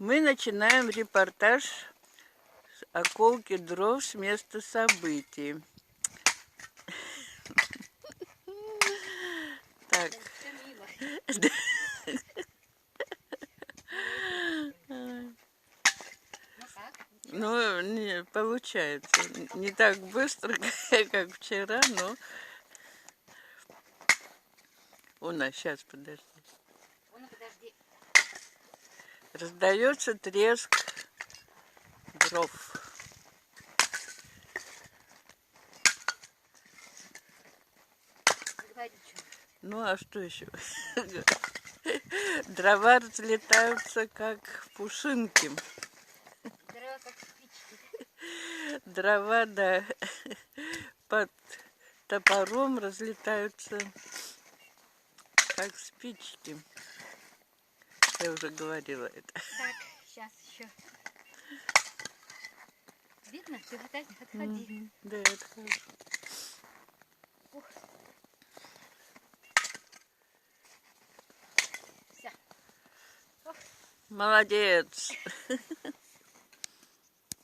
Мы начинаем репортаж с околки дров с места событий. Так. Ну, не получается. Не так быстро, как вчера, но... Сейчас, подожди. Раздается треск дров. Ну, а что еще? Дрова разлетаются, как пушинки. Дрова как спички. Дрова, да, под топором разлетаются, как спички. Я уже говорила это. Так, сейчас еще. Видно? Ты отходи. Да, отхожу. Ух. Все. Молодец.